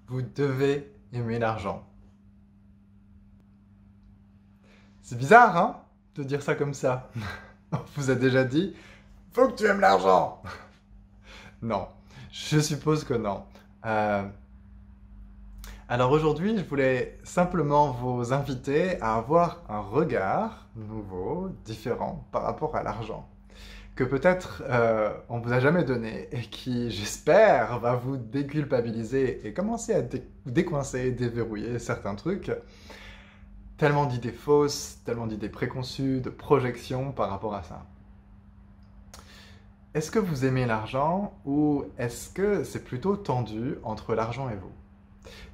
Vous devez aimer l'argent. C'est bizarre, hein, de dire ça comme ça. On vous a déjà dit, faut que tu aimes l'argent. Non, je suppose que non. Euh, alors aujourd'hui, je voulais simplement vous inviter à avoir un regard nouveau, différent par rapport à l'argent, que peut-être on vous a jamais donné et qui, j'espère, va vous déculpabiliser et commencer à décoincer, déverrouiller certains trucs. Tellement d'idées fausses, tellement d'idées préconçues, de projections par rapport à ça. Est-ce que vous aimez l'argent ou est-ce que c'est plutôt tendu entre l'argent et vous?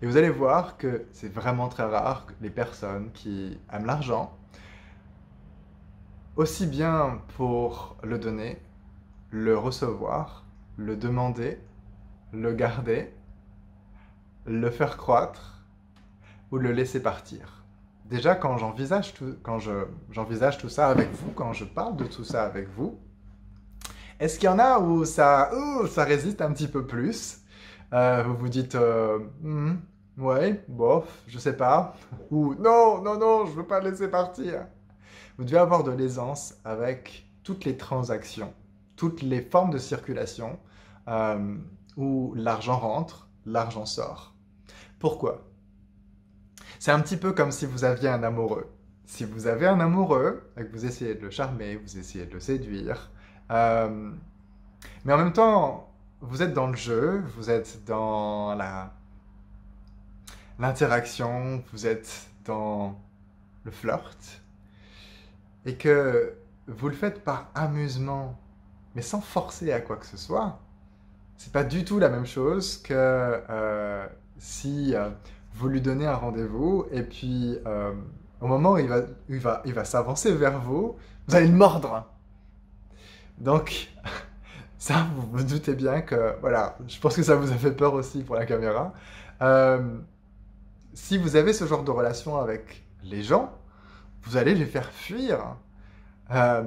Et vous allez voir que c'est vraiment très rare que les personnes qui aiment l'argent, aussi bien pour le donner, le recevoir, le demander, le garder, le faire croître ou le laisser partir. Déjà, quand j'envisage tout ça avec vous, quand je parle de tout ça avec vous, est-ce qu'il y en a où ça résiste un petit peu plus? Vous vous dites, ouais, bof, je sais pas. Ou non, non, non, je veux pas le laisser partir. Vous devez avoir de l'aisance avec toutes les transactions, toutes les formes de circulation euh, où l'argent rentre, l'argent sort. Pourquoi? C'est un petit peu comme si vous aviez un amoureux. Si vous avez un amoureux et que vous essayez de le charmer, vous essayez de le séduire, euh, mais en même temps, vous êtes dans le jeu, vous êtes dans l'interaction, vous êtes dans le flirt, et que vous le faites par amusement, mais sans forcer à quoi que ce soit, c'est pas du tout la même chose que si vous lui donnez un rendez-vous et puis au moment où il va s'avancer vers vous, vous allez le mordre. Donc, ça, vous vous doutez bien que, voilà, je pense que ça vous a fait peur aussi pour la caméra. Euh, Si vous avez ce genre de relation avec les gens, vous allez les faire fuir. Euh,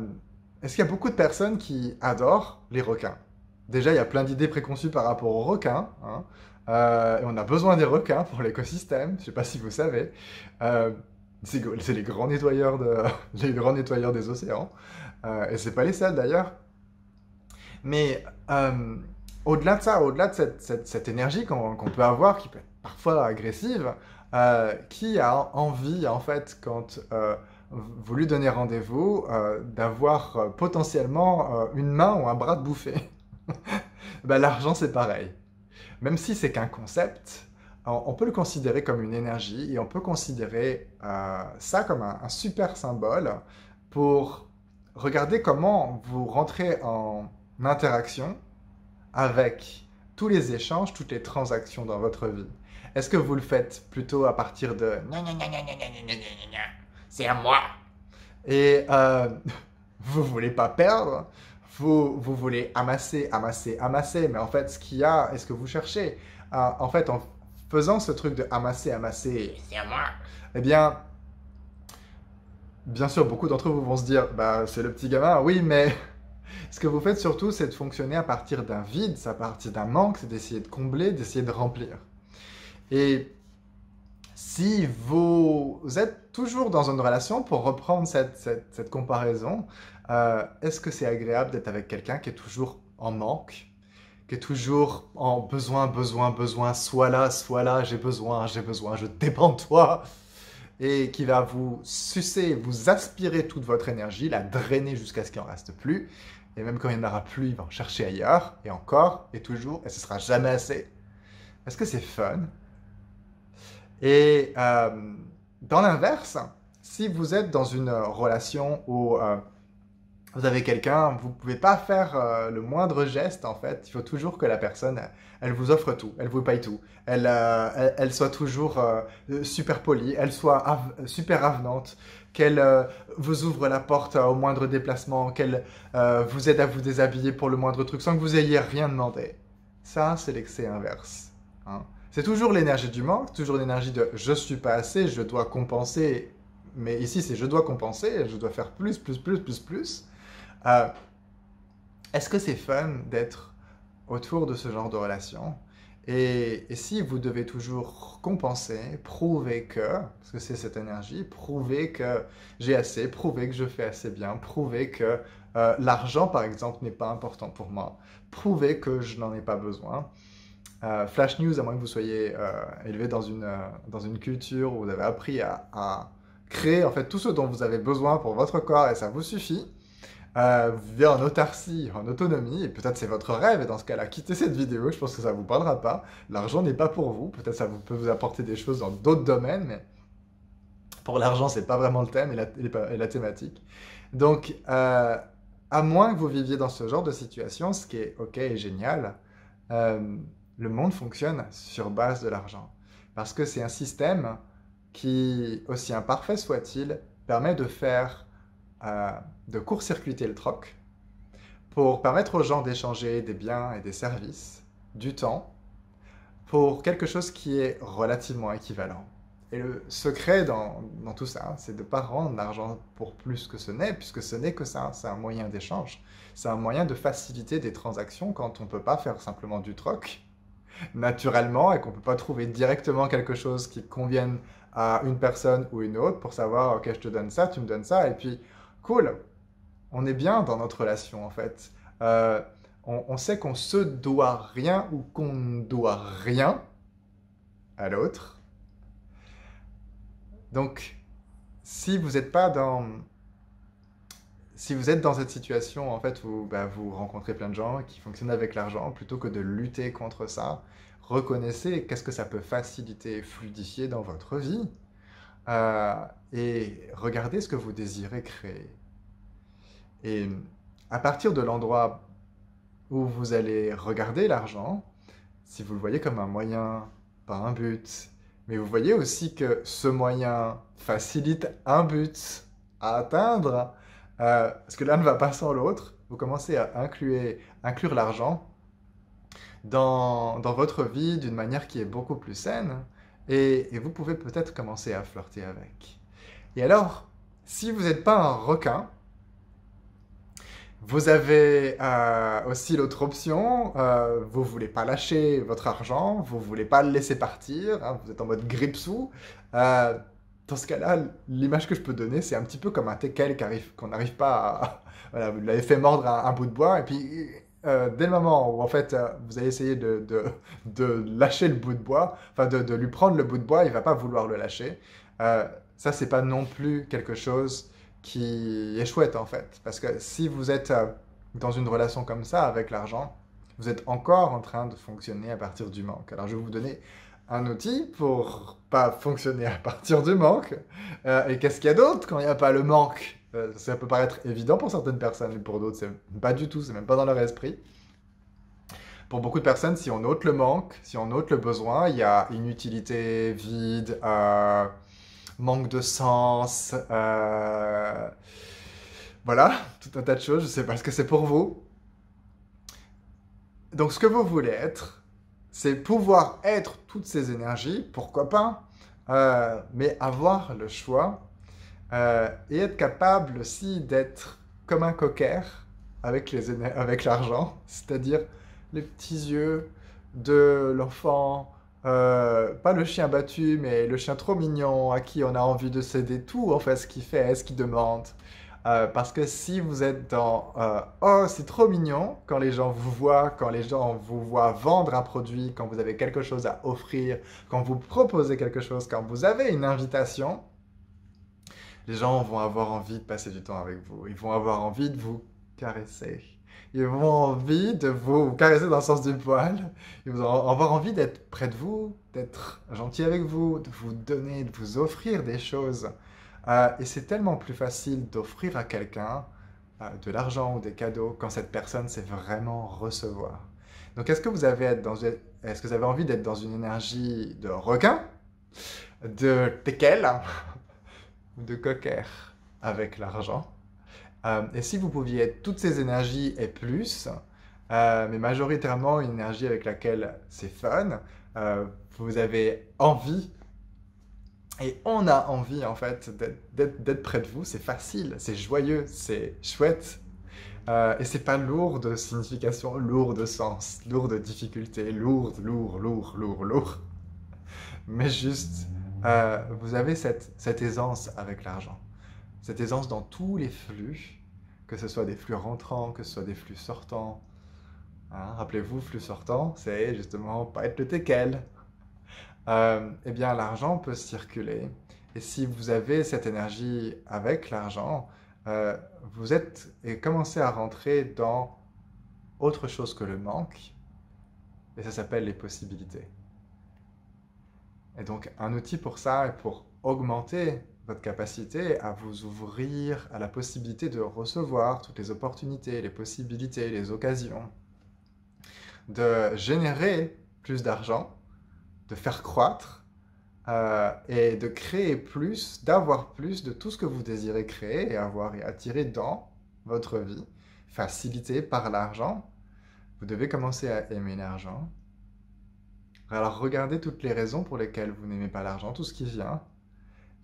Est-ce qu'il y a beaucoup de personnes qui adorent les requins? Déjà, il y a plein d'idées préconçues par rapport aux requins, hein. Et on a besoin des requins pour l'écosystème, je ne sais pas si vous savez. Euh, c'est les grands nettoyeurs, les grands nettoyeurs des océans. Et c'est pas les seuls d'ailleurs. Mais au-delà de ça, au-delà de cette énergie qu'on peut avoir, qui peut être parfois agressive, qui a envie, en fait, quand vous lui donnez rendez-vous, d'avoir potentiellement une main ou un bras de bouffée? Ben, l'argent, c'est pareil. Même si c'est qu'un concept, on peut le considérer comme une énergie et on peut considérer ça comme un super symbole pour regarder comment vous rentrez en interaction avec tous les échanges, toutes les transactions dans votre vie. Est-ce que vous le faites plutôt à partir de c'est à moi et vous voulez pas perdre, vous voulez amasser, amasser, amasser, mais en fait, ce qu'il y a et ce que vous cherchez, en fait, en faisant ce truc de amasser, amasser, c'est à moi, eh bien sûr, beaucoup d'entre vous vont se dire, bah, c'est le petit gamin, oui, mais ce que vous faites surtout, c'est de fonctionner à partir d'un vide, c'est à partir d'un manque, c'est d'essayer de combler, d'essayer de remplir. Et si vous êtes toujours dans une relation, pour reprendre cette comparaison, est-ce que c'est agréable d'être avec quelqu'un qui est toujours en manque, qui est toujours en besoin, besoin, besoin, sois là, j'ai besoin, je dépends de toi, et qui va vous sucer, vous aspirer toute votre énergie, la drainer jusqu'à ce qu'il n'en reste plus, et même quand il n'y en aura plus, il va en chercher ailleurs, et encore, et toujours, et ce sera jamais assez. Est-ce que c'est fun? Et dans l'inverse, si vous êtes dans une relation où vous avez quelqu'un, vous ne pouvez pas faire le moindre geste, en fait, il faut toujours que la personne, elle vous offre tout, elle vous paye tout, elle soit toujours super polie, elle soit super avenante, qu'elle vous ouvre la porte au moindre déplacement, qu'elle vous aide à vous déshabiller pour le moindre truc sans que vous ayez rien demandé. Ça, c'est l'excès inverse, hein. C'est toujours l'énergie du manque, toujours l'énergie de je suis pas assez, je dois compenser. Mais ici, c'est je dois compenser, je dois faire plus, plus, plus, plus, plus. Euh, Est-ce que c'est fun d'être autour de ce genre de relation? Et si vous devez toujours compenser, prouver que, parce que c'est cette énergie, prouver que j'ai assez, prouver que je fais assez bien, prouver que l'argent, par exemple, n'est pas important pour moi, prouver que je n'en ai pas besoin. Flash news, à moins que vous soyez élevé dans une culture où vous avez appris à créer en fait tout ce dont vous avez besoin pour votre corps et ça vous suffit. Vous vivez en autarcie, en autonomie, et peut-être c'est votre rêve, et dans ce cas-là, quittez cette vidéo, je pense que ça ne vous parlera pas. L'argent n'est pas pour vous, peut-être peut vous apporter des choses dans d'autres domaines, mais pour l'argent, c'est pas vraiment le thème et la thématique. Donc, à moins que vous viviez dans ce genre de situation, ce qui est ok et génial, le monde fonctionne sur base de l'argent. Parce que c'est un système qui, aussi imparfait soit-il, permet de court-circuiter le troc pour permettre aux gens d'échanger des biens et des services, du temps, pour quelque chose qui est relativement équivalent. Et le secret dans tout ça, c'est de ne pas rendre l'argent pour plus que ce n'est, puisque ce n'est que ça, c'est un moyen d'échange. C'est un moyen de faciliter des transactions quand on ne peut pas faire simplement du troc, naturellement, et qu'on ne peut pas trouver directement quelque chose qui convienne à une personne ou une autre pour savoir, ok, je te donne ça, tu me donnes ça, et puis, cool, on est bien dans notre relation en fait. On sait qu'on se doit rien ou qu'on ne doit rien à l'autre. Donc, si vous n'êtes pas dans... Si vous êtes dans cette situation en fait où vous rencontrez plein de gens qui fonctionnent avec l'argent, plutôt que de lutter contre ça, reconnaissez qu'est-ce que ça peut faciliter et fluidifier dans votre vie et regardez ce que vous désirez créer. Et à partir de l'endroit où vous allez regarder l'argent, si vous le voyez comme un moyen, pas un but, mais vous voyez aussi que ce moyen facilite un but à atteindre, parce que l'un ne va pas sans l'autre, vous commencez à inclure l'argent dans votre vie d'une manière qui est beaucoup plus saine, et vous pouvez peut-être commencer à flirter avec. Et alors, si vous n'êtes pas un requin, vous avez aussi l'autre option, vous voulez pas lâcher votre argent, vous voulez pas le laisser partir, hein, vous êtes en mode grippe-sous. Dans ce cas-là, l'image que je peux donner, c'est un petit peu comme un teckel qu'on n'arrive pas à... Voilà, vous l'avez fait mordre un bout de bois, et puis dès le moment où en fait vous allez essayer de lâcher le bout de bois, enfin de lui prendre le bout de bois, il va pas vouloir le lâcher. Ça, c'est pas non plus quelque chose qui est chouette en fait. Parce que si vous êtes dans une relation comme ça avec l'argent, vous êtes encore en train de fonctionner à partir du manque. Alors je vais vous donner un outil pour pas fonctionner à partir du manque. Et qu'est-ce qu'il y a d'autre quand il n'y a pas le manque? Ça peut paraître évident pour certaines personnes, mais pour d'autres, c'est pas du tout, c'est même pas dans leur esprit. Pour beaucoup de personnes, si on ôte le manque, si on ôte le besoin, il y a inutilité, vide, manque de sens, voilà, tout un tas de choses, je sais pas ce que c'est pour vous. Donc ce que vous voulez être, c'est pouvoir être toutes ces énergies, pourquoi pas, mais avoir le choix et être capable aussi d'être comme un cocker avec l'argent, c'est-à-dire les petits yeux de l'enfant, pas le chien battu, mais le chien trop mignon à qui on a envie de céder tout, en fait, ce qu'il fait, ce qu'il demande. Parce que si vous êtes dans oh, c'est trop mignon, quand les gens vous voient, quand les gens vous voient vendre un produit, quand vous avez quelque chose à offrir, quand vous proposez quelque chose, quand vous avez une invitation, les gens vont avoir envie de passer du temps avec vous. Ils vont avoir envie de vous caresser. Ils vont avoir envie de vous caresser dans le sens du poil. Ils vont avoir envie d'être près de vous, d'être gentil avec vous, de vous donner, de vous offrir des choses. Et c'est tellement plus facile d'offrir à quelqu'un de l'argent ou des cadeaux quand cette personne sait vraiment recevoir. Donc est-ce que vous avez envie d'être dans une énergie de requin, de teckel ou de cocker avec l'argent? Et si vous pouviez être toutes ces énergies et plus, mais majoritairement une énergie avec laquelle c'est fun, vous avez envie, et on a envie en fait d'être près de vous, c'est facile, c'est joyeux, c'est chouette. Et c'est pas lourd de signification, lourd de sens, lourd de difficulté, lourd. Mais juste, vous avez cette aisance avec l'argent. Cette aisance dans tous les flux, que ce soit des flux rentrants, que ce soit des flux sortants. Hein, rappelez-vous, flux sortant, c'est justement pas être le teckel. Eh bien, l'argent peut circuler. Et si vous avez cette énergie avec l'argent, vous êtes et commencez à rentrer dans autre chose que le manque. Et ça s'appelle les possibilités. Et donc, un outil pour ça est pour augmenter votre capacité à vous ouvrir à la possibilité de recevoir toutes les opportunités, les possibilités, les occasions, de générer plus d'argent, de faire croître et de créer plus, d'avoir plus de tout ce que vous désirez créer et avoir et attirer dans votre vie, facilité par l'argent. Vous devez commencer à aimer l'argent. Alors regardez toutes les raisons pour lesquelles vous n'aimez pas l'argent, tout ce qui vient,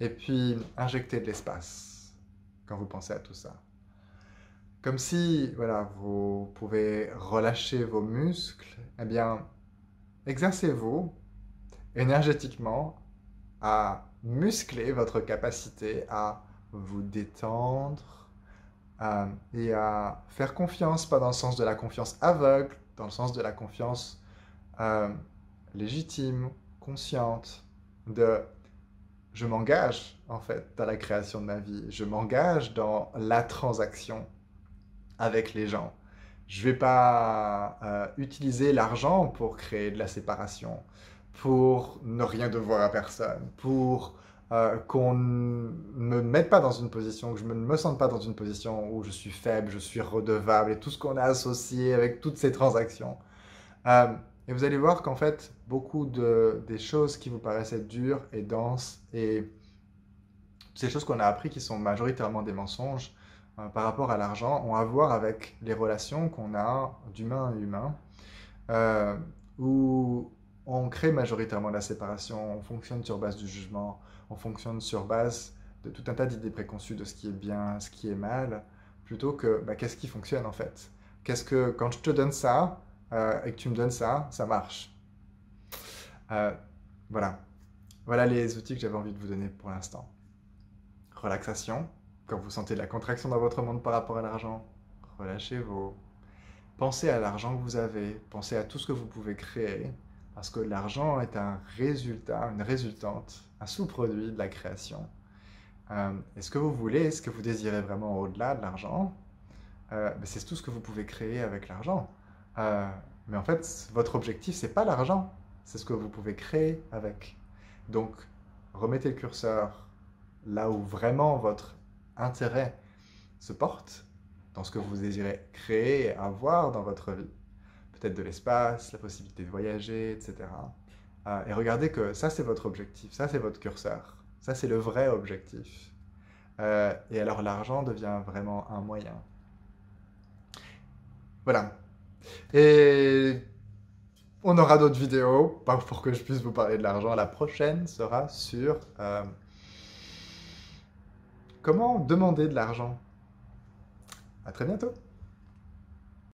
et puis injectez de l'espace quand vous pensez à tout ça. Comme si, voilà, vous pouvez relâcher vos muscles, eh bien, exercez-vous énergétiquement à muscler votre capacité à vous détendre et à faire confiance, pas dans le sens de la confiance aveugle, dans le sens de la confiance légitime, consciente, de je m'engage en fait dans la création de ma vie, je m'engage dans la transaction avec les gens. Je ne vais pas utiliser l'argent pour créer de la séparation, pour ne rien devoir à personne, pour qu'on ne me mette pas dans une position, que je ne me sente pas dans une position où je suis faible, je suis redevable, et tout ce qu'on a associé avec toutes ces transactions. Et vous allez voir qu'en fait, beaucoup des choses qui vous paraissaient dures et denses, et ces choses qu'on a appris qui sont majoritairement des mensonges, par rapport à l'argent ont à voir avec les relations qu'on a d'humain à humain, où on crée majoritairement la séparation, on fonctionne sur base du jugement, on fonctionne sur base de tout un tas d'idées préconçues de ce qui est bien, ce qui est mal, plutôt que qu'est-ce qui fonctionne en fait. Qu'est-ce que quand je te donne ça et que tu me donnes ça, ça marche. Voilà. Voilà les outils que j'avais envie de vous donner pour l'instant. Relaxation. Quand vous sentez de la contraction dans votre monde par rapport à l'argent, relâchez-vous. Pensez à l'argent que vous avez, pensez à tout ce que vous pouvez créer, parce que l'argent est un résultat, une résultante, un sous-produit de la création. Et ce que vous voulez, ce que vous désirez vraiment au-delà de l'argent, c'est tout ce que vous pouvez créer avec l'argent. Mais en fait, votre objectif, c'est pas l'argent, c'est ce que vous pouvez créer avec. Donc, remettez le curseur là où vraiment votre intérêt se porte, dans ce que vous désirez créer et avoir dans votre vie. Peut-être de l'espace, la possibilité de voyager, etc. Et regardez que ça, c'est votre objectif, ça, c'est votre curseur. Ça, c'est le vrai objectif. Et alors, l'argent devient vraiment un moyen. Voilà. Et on aura d'autres vidéos, pas pour que je puisse vous parler de l'argent. La prochaine sera sur comment demander de l'argent. À très bientôt.